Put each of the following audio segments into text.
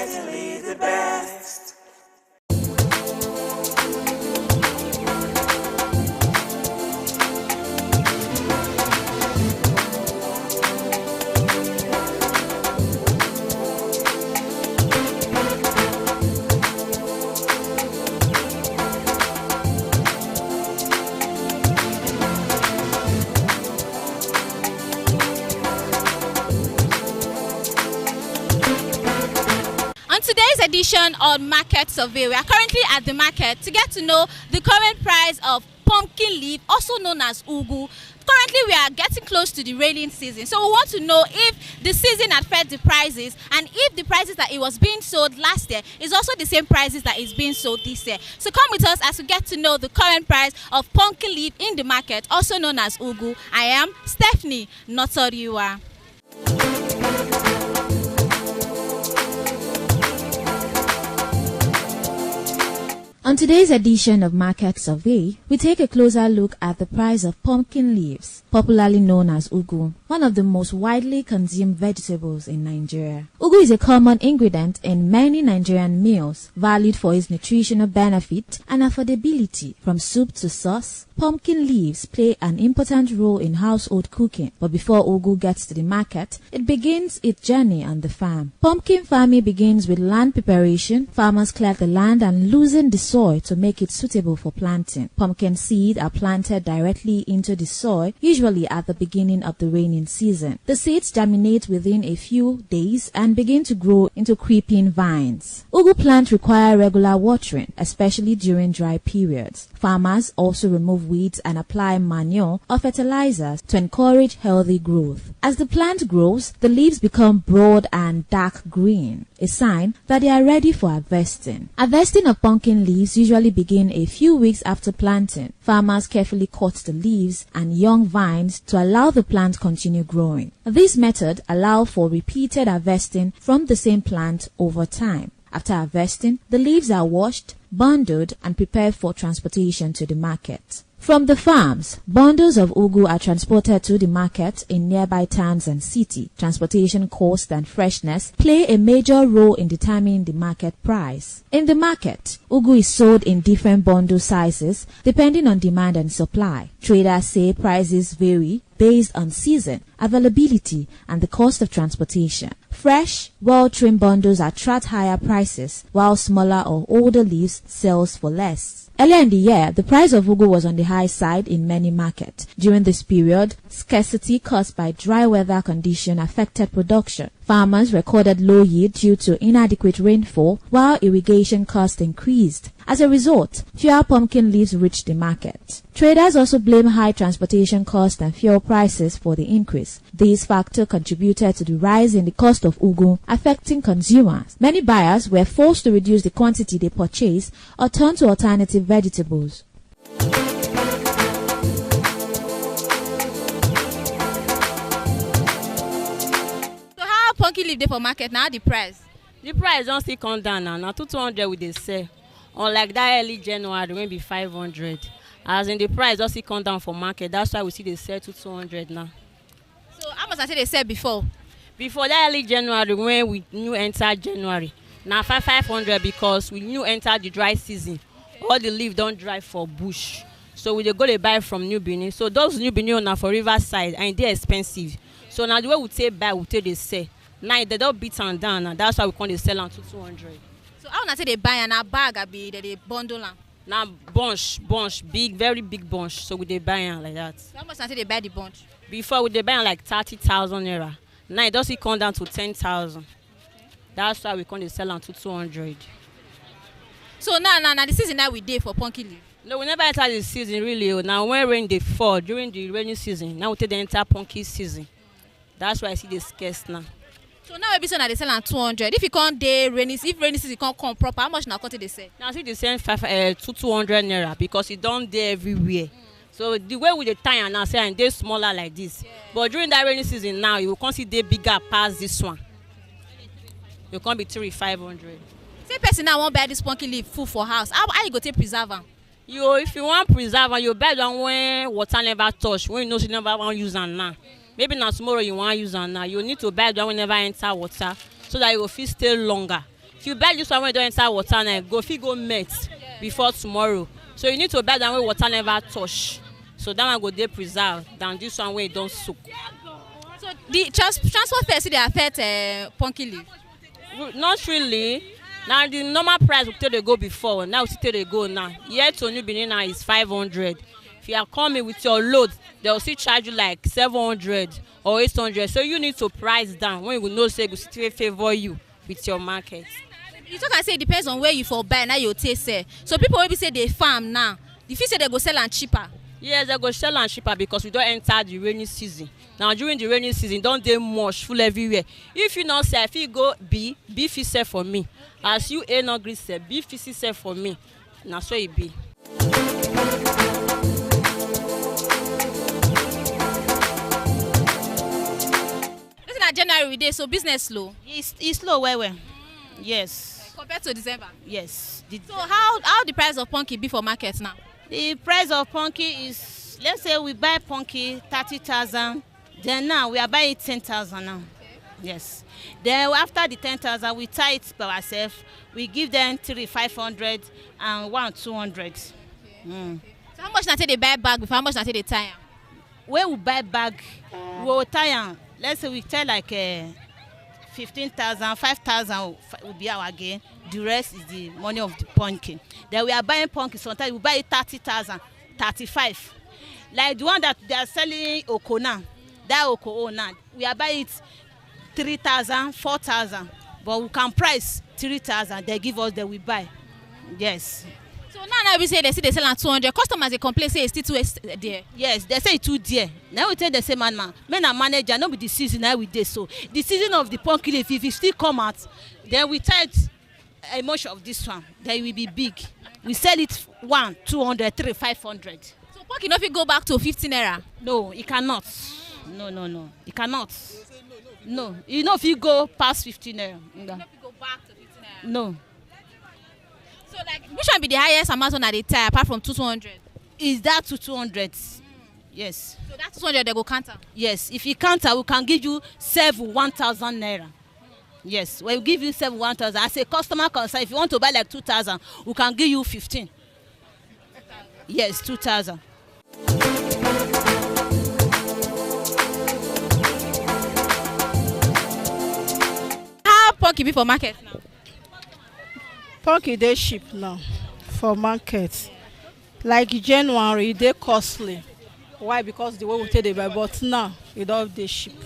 steadily the best. Today's edition on Market Survey, we are currently at the market to get to know the current price of pumpkin leaf, also known as ugu. Currently, we are getting close to the raining season, so we want to know if the season affects the prices and if the prices that it was being sold last year is also the same prices that is being sold this year. So come with us as we get to know the current price of pumpkin leaf in the market, also known as ugu. I am Stephanie Notoriwa. On today's edition of Market Survey, we take a closer look at the price of pumpkin leaves, popularly known as ugu, one of the most widely consumed vegetables in Nigeria. Ugu is a common ingredient in many Nigerian meals, valued for its nutritional benefit and affordability. From soup to sauce, pumpkin leaves play an important role in household cooking. But before ugu gets to the market, it begins its journey on the farm. Pumpkin farming begins with land preparation. Farmers clear the land and loosen the soil to make it suitable for planting. Pumpkin seeds are planted directly into the soil, usually at the beginning of the raining season. The seeds germinate within a few days and begin to grow into creeping vines. Ugu plants require regular watering, especially during dry periods. Farmers also remove weeds and apply manure or fertilizers to encourage healthy growth. As the plant grows, the leaves become broad and dark green, a sign that they are ready for harvesting. Harvesting of pumpkin leaves usually begin a few weeks after planting. Farmers carefully cut the leaves and young vines to allow the plant continue growing. This method allows for repeated harvesting from the same plant over time. After harvesting, the leaves are washed, bundled, and prepared for transportation to the market. From the farms, bundles of ugu are transported to the market in nearby towns and cities. Transportation cost and freshness play a major role in determining the market price. In the market, ugu is sold in different bundle sizes depending on demand and supply. Traders say prices vary based on season, availability, and the cost of transportation. Fresh, well-trimmed bundles attract higher prices, while smaller or older leaves sells for less. Earlier in the year, the price of ugu was on the high side in many markets. During this period, scarcity caused by dry weather conditions affected production. Farmers recorded low yield due to inadequate rainfall, while irrigation costs increased. As a result, fewer pumpkin leaves reached the market. Traders also blame high transportation costs and fuel prices for the increase. These factors contributed to the rise in the cost of ugu, affecting consumers. Many buyers were forced to reduce the quantity they purchase or turn to alternative vegetables. Pumpkin leaf dey for market now. The price don still come down now. 200 we dey sell. Unlike that early January when be 500. As in the price don still come down for market. That's why we see they sell to 200 now. So how much I say they sell before? Before that early January when we new enter January, now 500 because we new enter the dry season. All the leaf don't dry for bush. So we dey go to buy from New Benin. So those New Benin now for riverside and they expensive. So now the way we take buy, we take they sell. Now they don't beat and down, and that's why we can't they sell on to 200. So how na say they buy and a bag I be they bundle am? Now bunch, big, very big bunch. So we they buy like that. So how much na say they buy the bunch? Before we they buy like 30,000 naira. Now it does come down to 10,000. That's why we can't they sell on to 200. So now the season that we did for pumpkin leaf. No, we never enter the season really. Now when rain they fall during the rainy season, now we take the enter pumpkin season. That's why I see the scarce now. So now maybe so now they sell at 200. If you can't day rainy, if rainy season can't come proper, how much now cut they sell? Now see they sell 200 naira because it don't there everywhere. So the way with the time now say and they smaller like this. Yeah. But during that rainy season now you will consider they bigger past this one. You can't be 3,500. Say person now won't buy this pumpkin leaf full for house. How you go take preserve am? If you want preserve am, you buy one when water never touch, when you know you never want use am now. Maybe now tomorrow you want use am now. You need to buy the one when never enter water so that it will fit stay longer. if you buy this one wey don enter water now go fit go melt before tomorrow, so you need to buy that one wey water never touch, so that one go dey preserved than this one wey don soak. So the transport fare still dey affect pumpkin leaf? Not really. Now the normal price we take dey go before, now we still dey go now. Here to New Benin now is 500. If you are coming with your load, they will still charge you like 700 or 800. So you need to price down when you know say go still favor you with your market. You talk and say it depends on where you for buy now you take sell. So people will be say they farm now. If you say they go sell and cheaper. Yes, they go sell and cheaper because we don't enter the rainy season. Now during the rainy season, don't dey much full everywhere. If you not sell, if you go B fit sell for me. As you A not gree sell, B fit sell for me. Now so it be. This is January we dey, so business slow. It's slow well. Yes. Compared to December. Yes. So how the price of pumpkin be for market now? The price of pumpkin is, let's say we buy pumpkin 30,000, then now we are buying 10,000 now. Yes. Then after the 10,000 we tie it by ourselves. We give them 500 and 200. Okay. So how much na take they buy bag before how much na take they tie am? When we buy bag, we will tie am. Let's say we tie like 15,000, 5,000 will be our gain. The rest is the money of the pumpkin. Then we are buying pumpkin. Sometimes we buy it 30,000, 35. Like the one that they are selling Oko now, that Oko now, we are buying it 3,000, 4,000. But we can price 3,000. They give us, then we buy. Yes. So now we say they sell at 200. Customers they complain say it's still too dear. Yes, they say it's too dear. Now we tell the same man, men and manager, not with the season now we dey so. The season of the pumpkin, if it still come out, then we tie it a much of this one. Then it will be big. We sell it 1, 200, 3, 500. So pumpkin no fit go back to 15 naira. No, it cannot. No, it cannot. No, you know if you go past 15 naira. No fit go back to 15 naira. No. So like which one be the highest amount on at the tie apart from 200? Is that to 200? Yes. So that 200 they go counter. Yes. If you counter, we can give you 1,000 naira. Yes. When we give you 1,000, as a customer concern, if you want to buy like 2,000, we can give you 15. Yes, 2,000. How pumpkin be for market now? Pumpkin dey cheap now for market. Like January, e dey costly. Why? Because the way we take dey buy, but now e don dey cheap.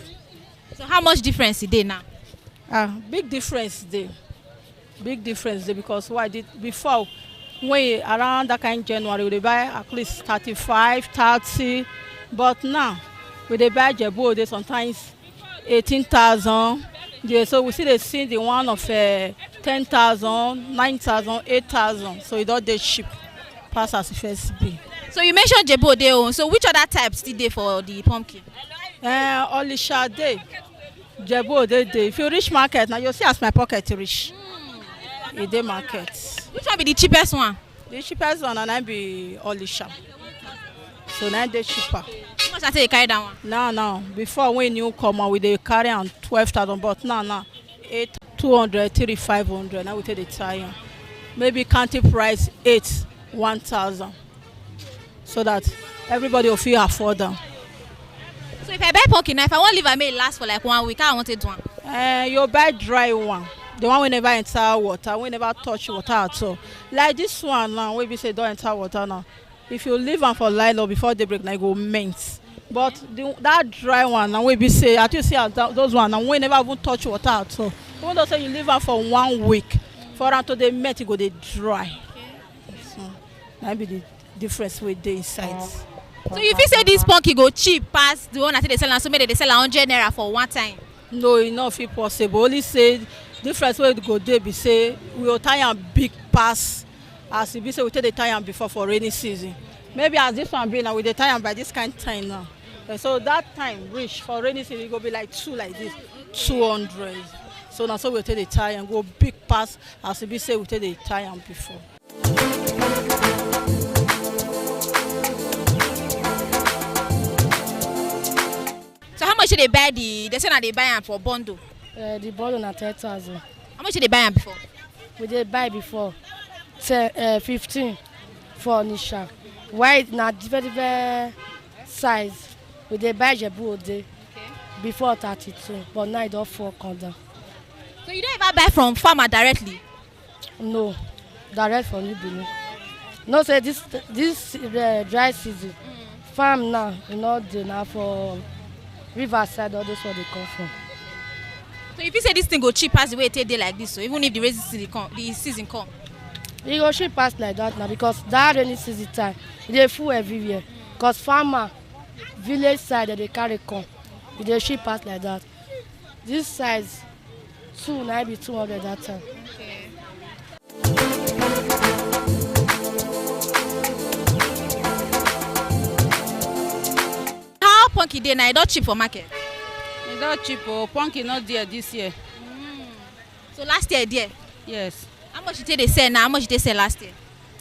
So how much difference is there now? Big difference dey. Big difference dey because why? Before, when around that kind January, we dey buy at least 35, 30, but now we dey buy Jebu dey sometimes 18,000. Yeah, so we still dey see the one of 10,000, 9,000, 8,000. So it don dey cheap pass as e first be. So you mentioned Jebu dey own. So which other types still dey for the pumpkin? Olisha dey, Jebu dey. If you reach market now, you see as my pocket reach. E dey market. Which one be the cheapest one? The cheapest one na be Olisha. So now dey cheaper. How much I take carry that one? Now. Before when new come out, we dey carry am 12,000, but now 200, 3,500. Now we take the tie. Maybe counting price 1,000, so that everybody will feel afford them. So if I buy pumpkin now, if I want leave, I may last for like 1 week. I want it one. You buy dry one, the one we never enter water, we never touch water at all. Like this one now, we be say don't enter water now. If you leave am for light or before daybreak, now go mint. But that dry one, now we be say, at you see those one, and we never even touch water at all. Even though say you leave am for 1 week, for until they melt, it go dey dry. So that be the difference with the inside. So you feel say this pumpkin go cheap pass the one I think they sell, and so maybe they sell 100 naira for one time? No, e no fit possible. Only say difference wey go dey be say we go tie am big pass as e be say we take dey tie am before for rainy season. Maybe as this one be now, we dey tie am by this kind time now. So that time reach for rainy season, e go be like 2 like this, 200. So now so we take dey tie am go big pass as e be say we take dey tie am before. So how much they buy they say na they buy am for bundle? The bundle na 10,000. How much they buy am before? we dey buy before 15 for Onisha. White na different size. We dey buy Jebu Ode before 32, but now e don fall come down. So you don't ever buy from farmer directly? No, direct from New Benin. No say this dry season, farm now e no dey na for riverside all those one dey come from. So if you say this thing go cheap as the way it take dey like this, so even if the rainy season come. E go cheap pass like that now because that rainy season time e dey full everywhere. Because farmer village side they carry come, e dey cheap pass like that. This size 2 na be 200 that time. Okay. How pumpkin dey now? E don cheap for market? E don cheap o. Pumpkin not there this year. So last year there? Yes. How much you take dey sell now? How much you take sell last year?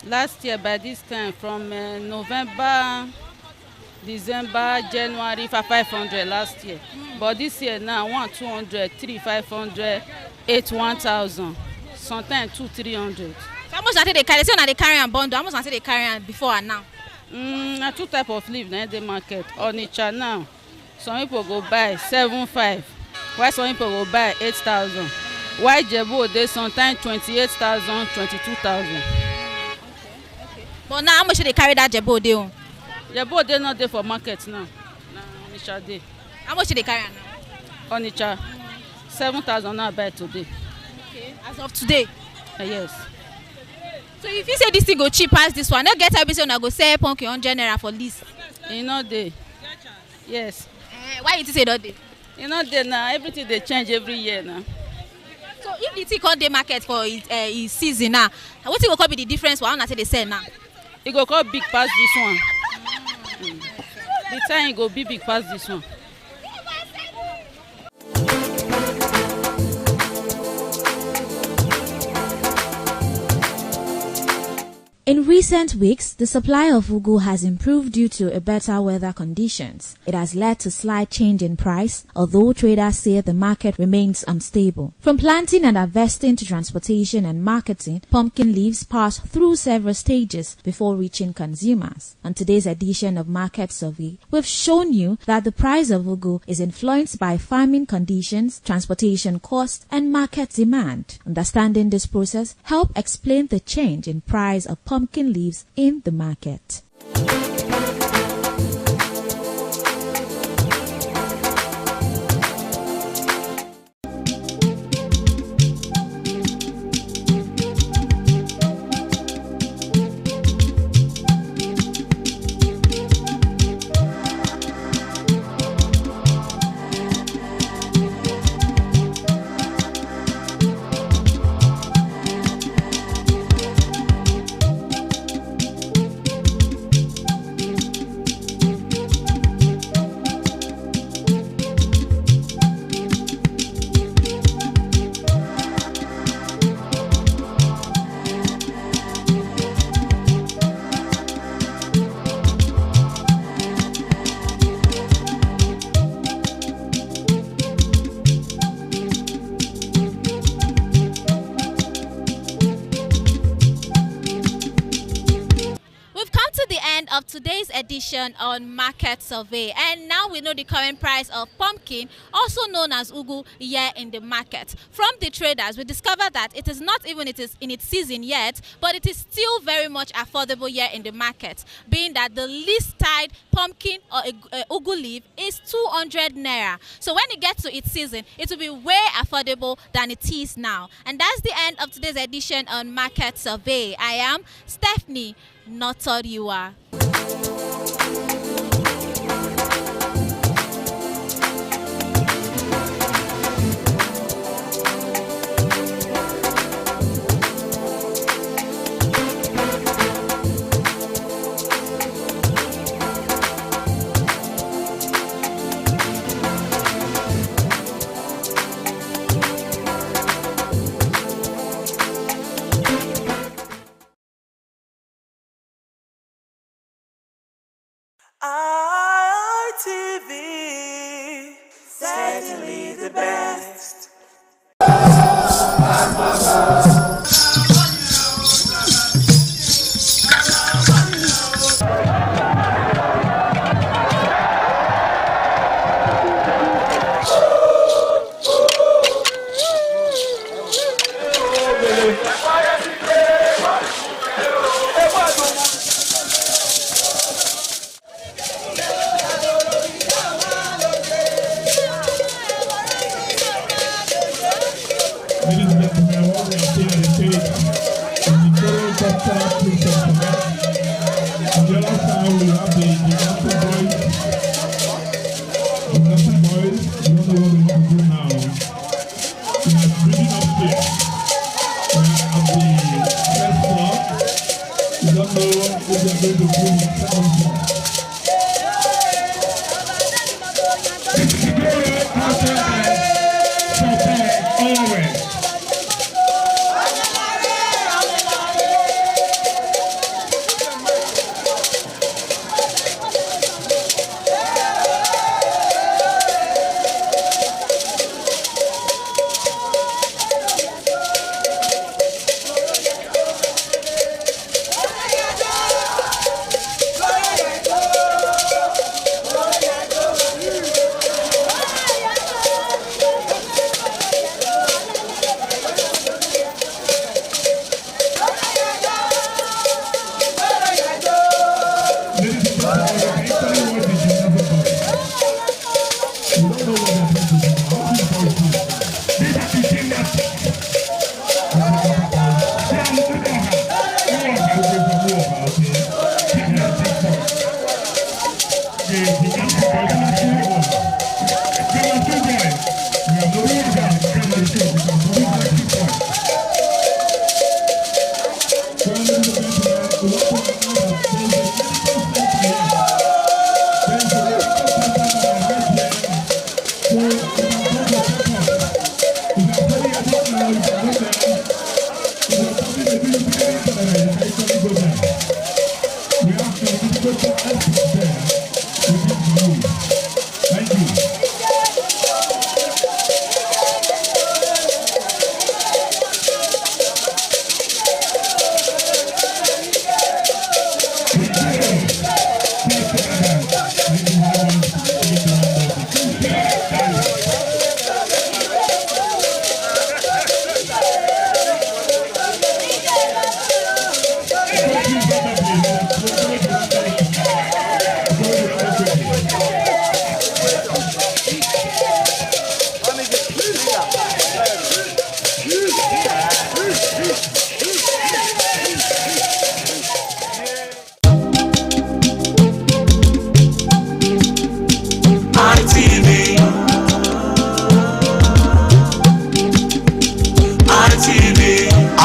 Last year by this time from November, December, January for 500 last year. But this year now 1 200, 3 500, 8 1000, sometimes 2 300. So how much na take dey carry? Say una dey carry am bundle. How much na take dey carry am before and now? Na 2 type of leaf na dey market. Onitsha now, some people go buy 7,500, while some people go buy 8,000. While Jebu Ode sometimes 28,000, 22,000. But now how much they carry that Jebu Ode on? Jebu Ode not there for market now. Na Onitsha dey. How much they carry am now? Onitsha 7,000 now buy today. Okay. As of today? Yes. So if you say this thing go cheap as this one, no get every say una go sell pumpkin 100 naira for least. E no dey. Yes. Why you think say no dey? E no dey now. Everything dey change every year now. So if the thing come dey market for its season now, wetin go come be the difference for how una say dey sell now? E go come big pass this one. The time e go be big pass this one. In recent weeks, the supply of ugu has improved due to a better weather conditions. It has led to slight change in price, although traders say the market remains unstable. From planting and harvesting to transportation and marketing, pumpkin leaves pass through several stages before reaching consumers. On today's edition of Market Survey, we've shown you that the price of ugu is influenced by farming conditions, transportation costs, and market demand. Understanding this process help explain the change in price of pumpkin leaves in the market. Of today's edition on Market Survey, and now we know the current price of pumpkin, also known as ugu, here in the market. From the traders, we discovered that it is not even in its season yet, but it is still very much affordable here in the market, being that the least tied pumpkin or ugu leaf is 200 naira. So when it gets to its season, it will be way affordable than it is now. And that's the end of today's edition on Market Survey. I am Stephanie Notoriwa. Ladies and gentlemen, what we are seeing on the stage is the Toro Cultural Princess Event. On the other side, we have the Gymnastic Boys. Gymnastic Boys, you don't know what we want to do now. We are bringing upstairs. We are at the first floor. We don't know if we are going to bring the second floor.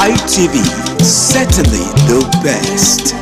ITV, certainly the best.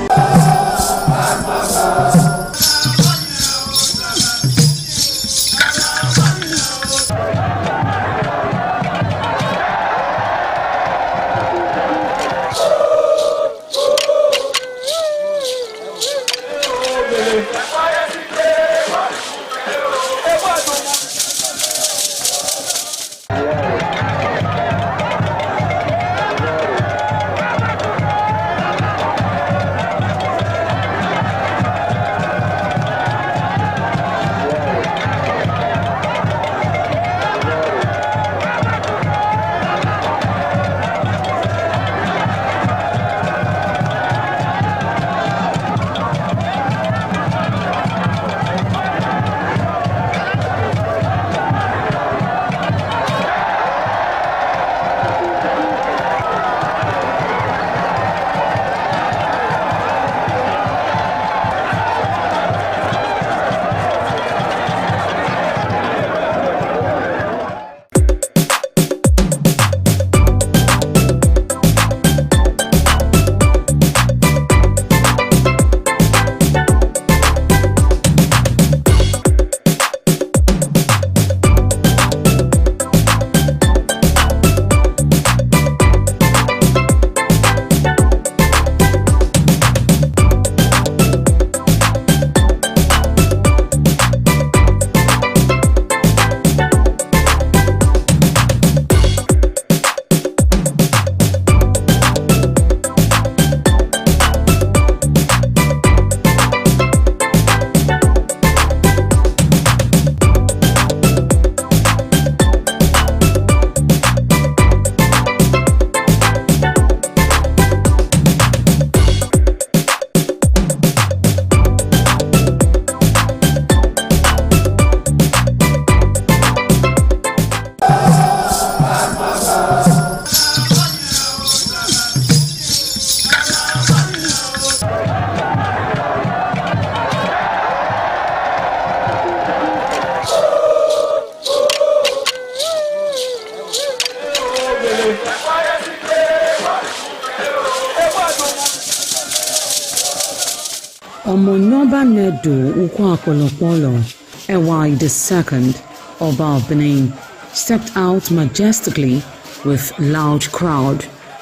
Omonoba Nedu Ukwakolopolo, Ewai II, Oba of Benin, stepped out majestically with loud crowd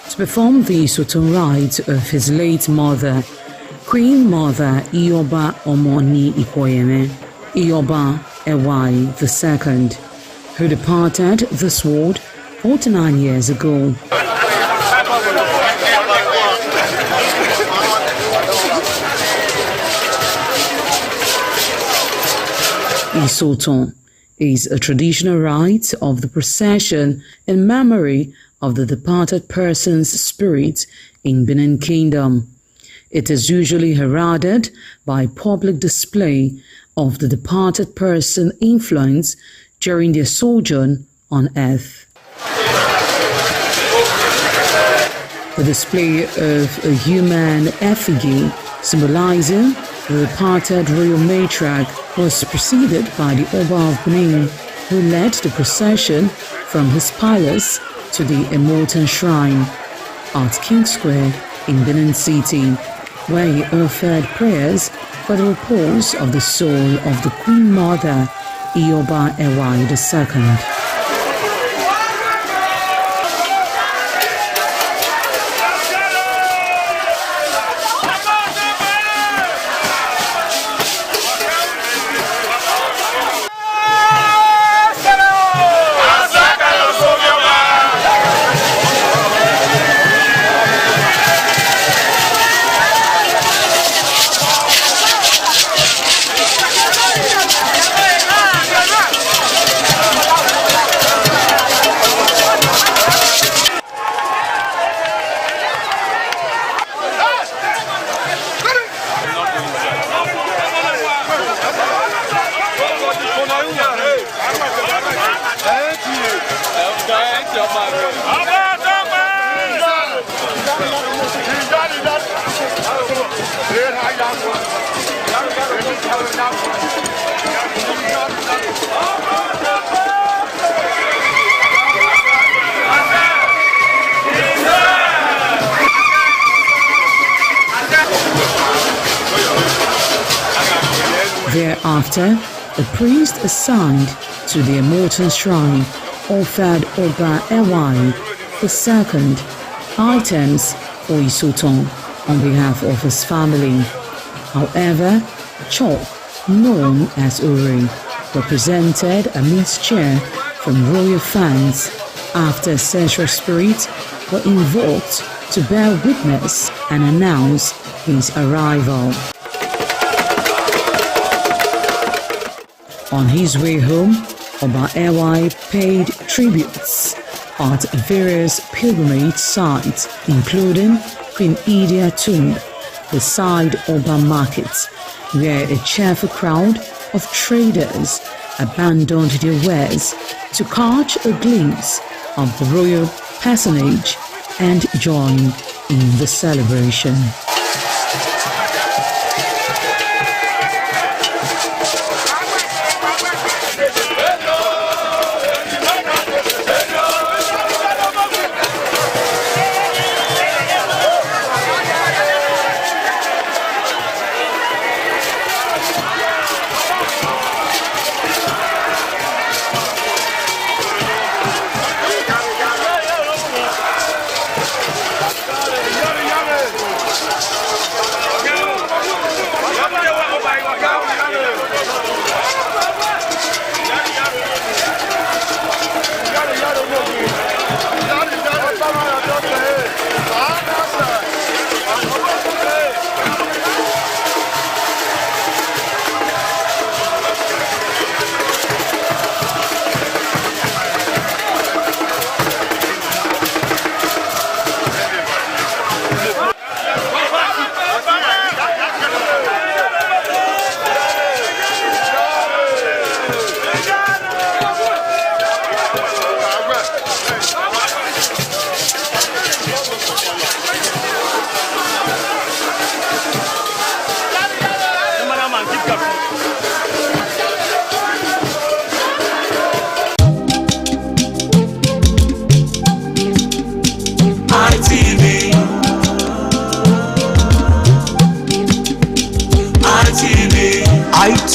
to perform the Soton rites of his late mother, Queen Mother Ioba Omoni Ikoyeme, Ioba Ewai II, who departed this world 49 years ago. Isoton is a traditional rite of the procession in memory of the departed person's spirit in Benin Kingdom. It is usually heralded by public display of the departed person's influence during their sojourn on earth. The display of a human effigy symbolizing the departed royal matriarch was preceded by the Oba of Benin, who led the procession from his palace to the Immortan Shrine at King Square in Benin City, where he offered prayers for the repose of the soul of the Queen Mother, Ioba Ewai II. Thereafter, the priest assigned to the Immortan Shrine offered Oba Ewai II items for Isoton on behalf of his family. However, chalk, known as Uri, represented a mixture from royal fans after ancestral spirits were invoked to bear witness and announce his arrival. On his way home, Oba Ewai paid tributes at various pilgrimage sites, including Queen Idia Tomb, the side Oba Market, where a cheerful crowd of traders abandoned their wares to catch a glimpse of the royal personage and join in the celebration.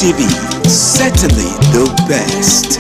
ITV, certainly the best.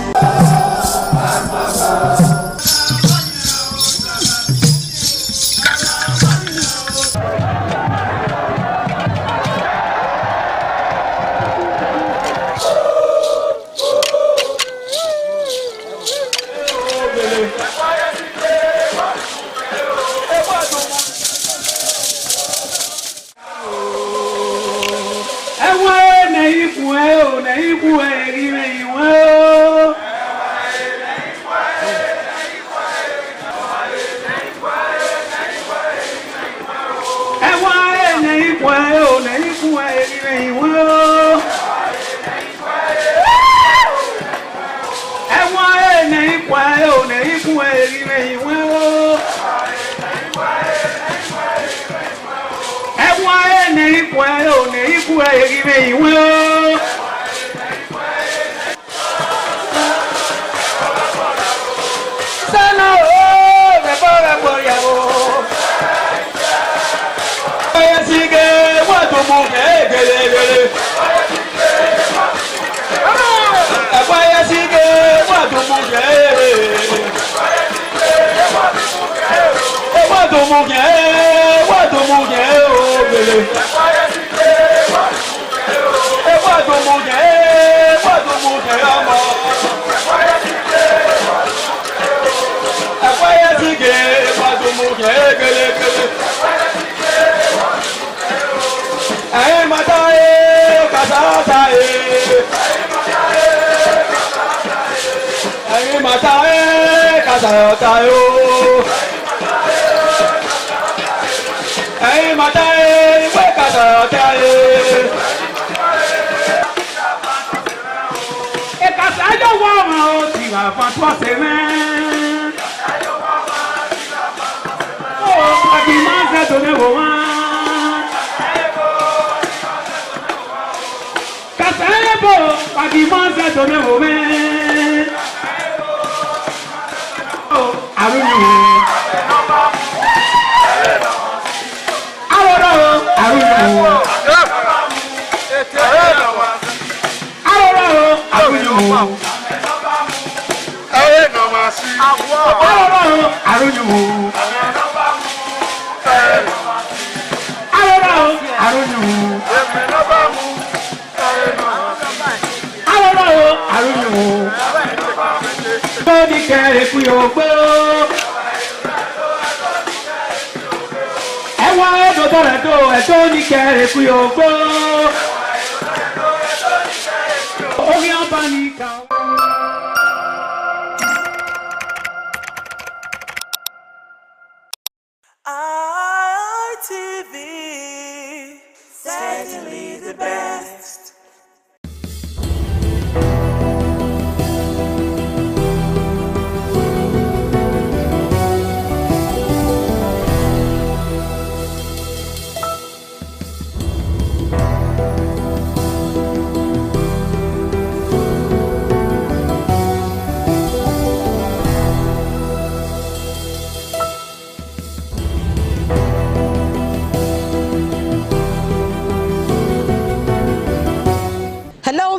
ITV, certainly the best.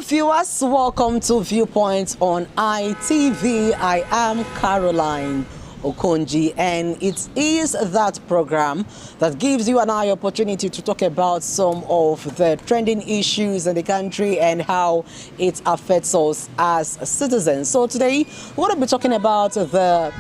Viewers, welcome to Viewpoint on ITV. I am Caroline Okonji, and it is that program that gives you and I opportunity to talk about some of the trending issues in the country and how it affects us as citizens. So today, we want to be talking about the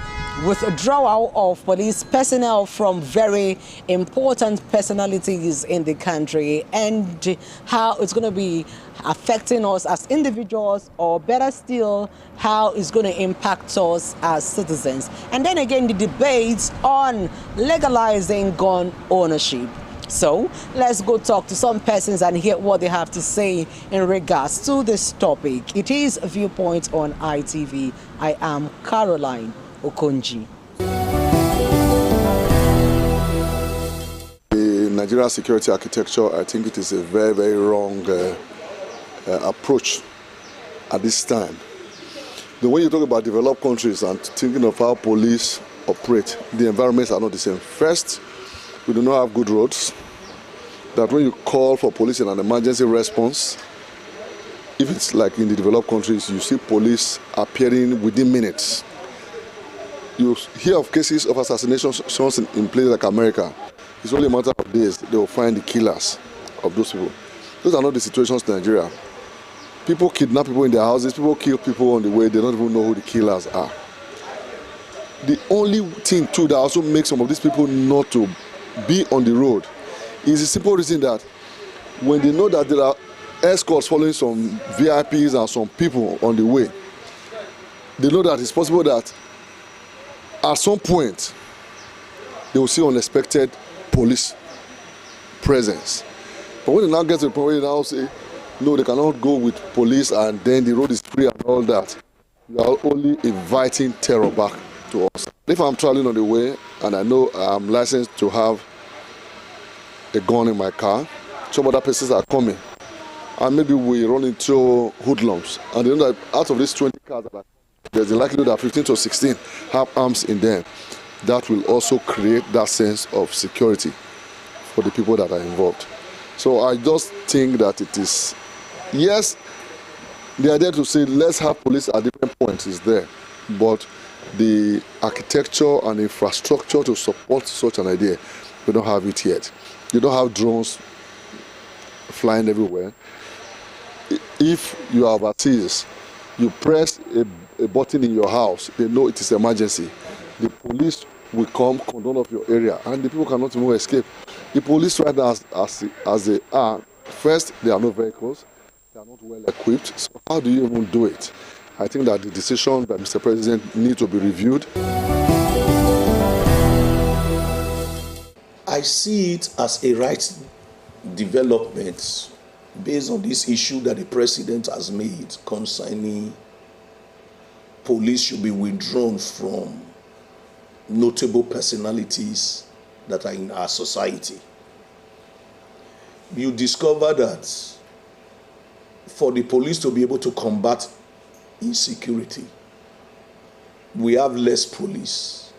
withdrawal of police personnel from very important personalities in the country and how it's going to be affecting us as individuals, or better still, how it's going to impact us as citizens. And then again, the debates on legalizing gun ownership. So let's go talk to some persons and hear what they have to say in regards to this topic. It is Viewpoint on ITV. I am Caroline Okonji. The Nigeria security architecture, I think it is a very, very wrong approach at this time. The way you talk about developed countries and thinking of how police operate, the environments are not the same. First, we do not have good roads. That when you call for police in an emergency response, if it's like in the developed countries, you see police appearing within minutes. You hear of cases of assassinations in places like America. It's only a matter of days they will find the killers of those people. Those are not the situations in Nigeria. People kidnap people in their houses, people kill people on the way, they don't even know who the killers are. The only thing too that also makes some of these people not to be on the road is the simple reason that when they know that there are escorts following some VIPs and some people on the way, they know that it's possible that at some point they will see unexpected police presence. But when they now get to the point where they now say, no, they cannot go with police and then the road is free and all that, you are only inviting terror back to us. If I'm traveling on the way and I know I'm licensed to have a gun in my car, some other persons are coming, and maybe we run into hoodlums, and they know that out of these 20 cars, there's a likelihood that 15 to 16 have arms in them. That will also create that sense of security for the people that are involved. So I just think that it is, yes, the idea to say let's have police at different points is there, but the architecture and infrastructure to support such an idea, we don't have it yet. You don't have drones flying everywhere. If you are overseas, you press a button in your house, they know it is emergency. The police will come, condone of your area, and the people cannot even escape. The police right now, as they are, first, there are no vehicles, they are not well equipped, so how do you even do it? I think that the decision by Mr. President needs to be reviewed. I see it as a right development based on this issue that the president has made concerning police should be withdrawn from notable personalities that are in our society. You discover that for the police to be able to combat insecurity, we have less police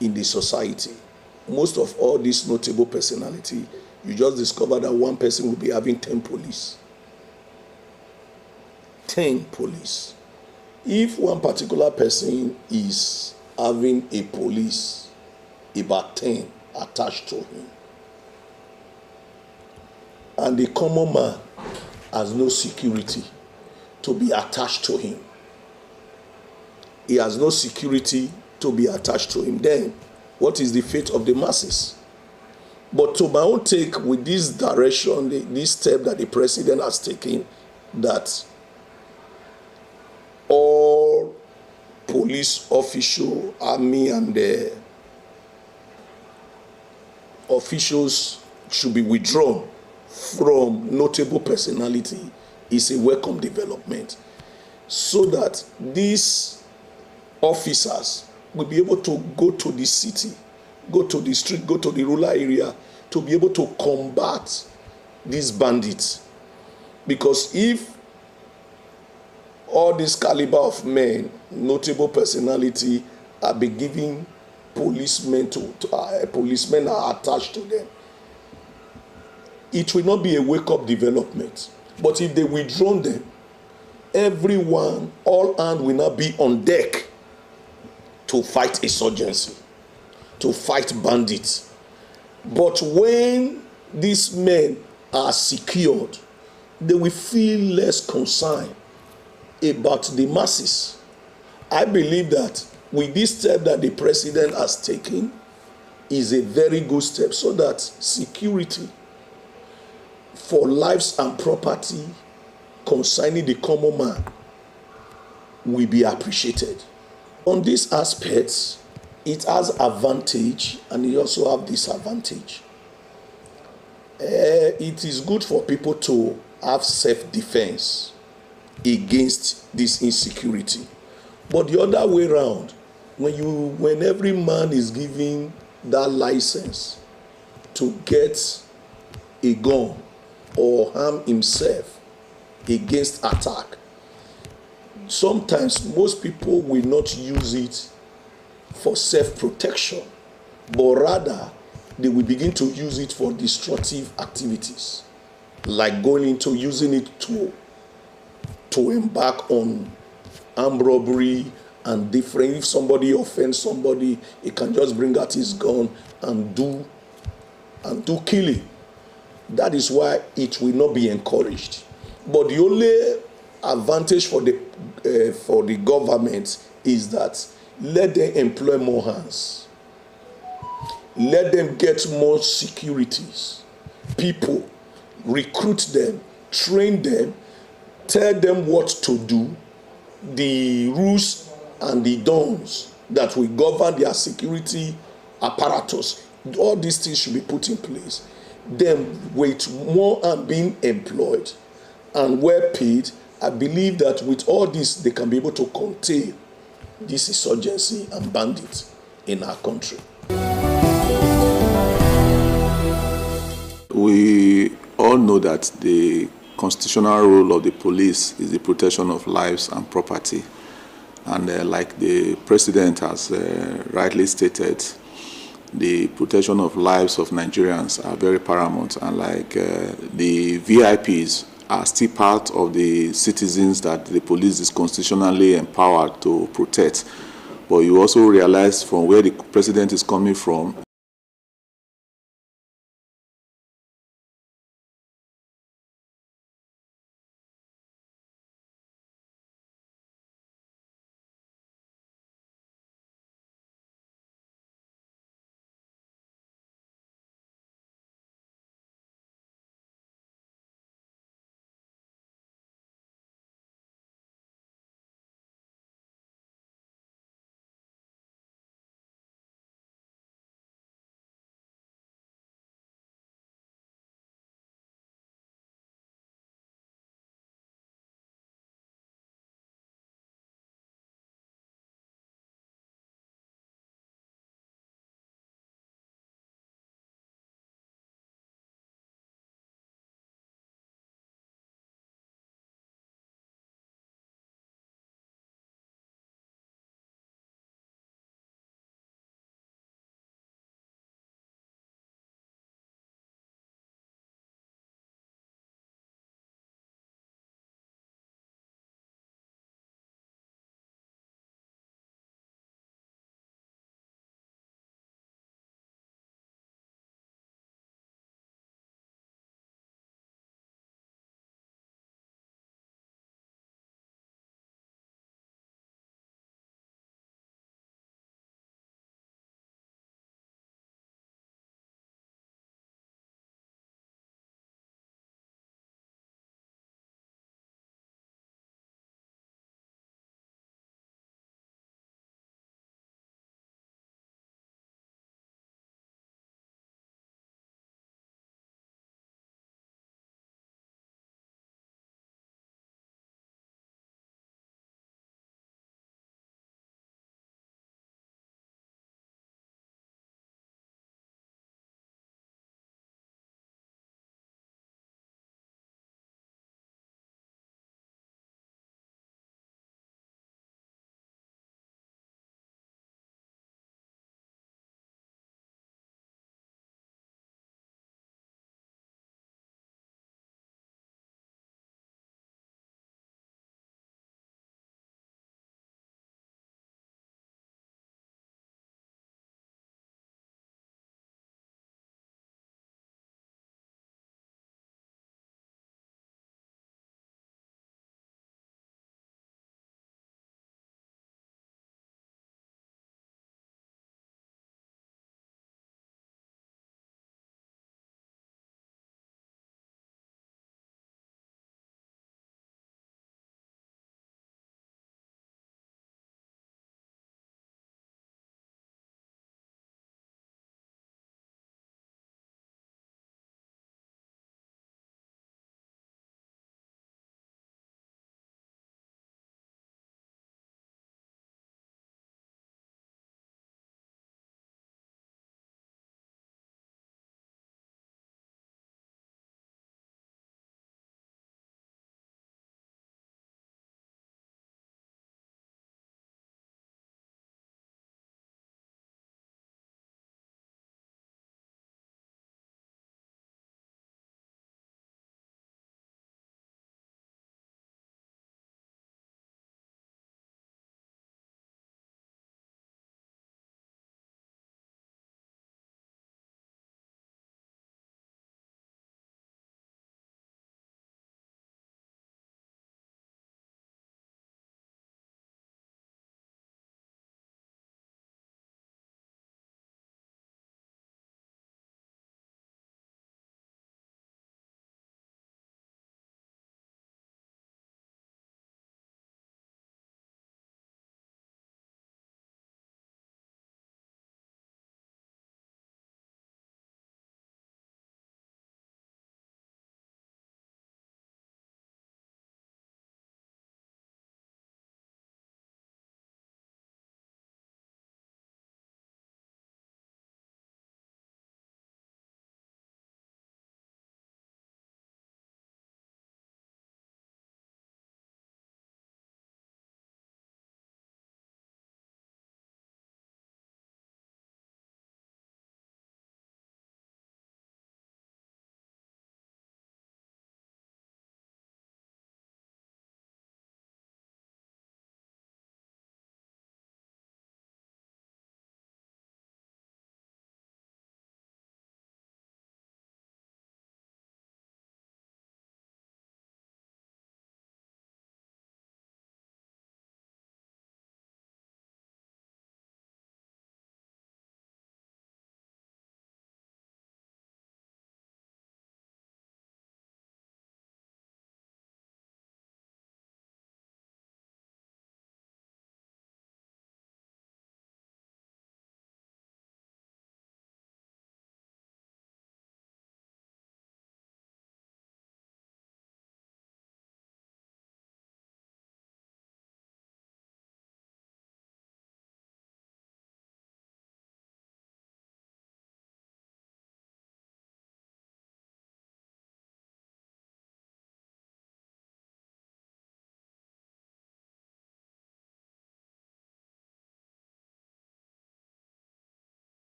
in the society. Most of all these notable personality, you just discover that one person will be having 10 police. 10 police. If one particular person is having a police, about 10 attached to him, and the common man has no security to be attached to him, he has no security to be attached to him, then what is the fate of the masses? But to my own take, with this direction, this step that the president has taken, that all police official, army and the officials should be withdrawn from notable personality, is a welcome development, so that these officers will be able to go to the city, go to the street, go to the rural area to be able to combat these bandits. Because if all this caliber of men, notable personality, are be giving policemen policemen are attached to them, it will not be a wake-up development. But if they withdraw them, everyone, all hands will not be on deck to fight insurgency, to fight bandits. But when these men are secured, they will feel less concerned about the masses. I believe that with this step that the president has taken is a very good step, so that security for lives and property concerning the common man will be appreciated. On these aspects, it has advantage and it also have disadvantage. It is good for people to have self-defense against this insecurity. But the other way around, when every man is given that license to get a gun or harm himself against attack, sometimes most people will not use it for self-protection, but rather they will begin to use it for destructive activities, like going into using it to to embark on armed robbery and different. If somebody offends somebody, he can just bring out his gun and do killing. That is why it will not be encouraged. But the only advantage for the government is that let them employ more hands. Let them get more securities, people, recruit them, train them, tell them what to do, the rules and the dons that will govern their security apparatus. All these things should be put in place. Then with more and being employed and well paid, I believe that with all this, they can be able to contain this insurgency and bandits in our country. We all know that the constitutional role of the police is the protection of lives and property. And like the president has rightly stated, the protection of lives of Nigerians are very paramount. And like the VIPs are still part of the citizens that the police is constitutionally empowered to protect. But you also realize from where the president is coming from,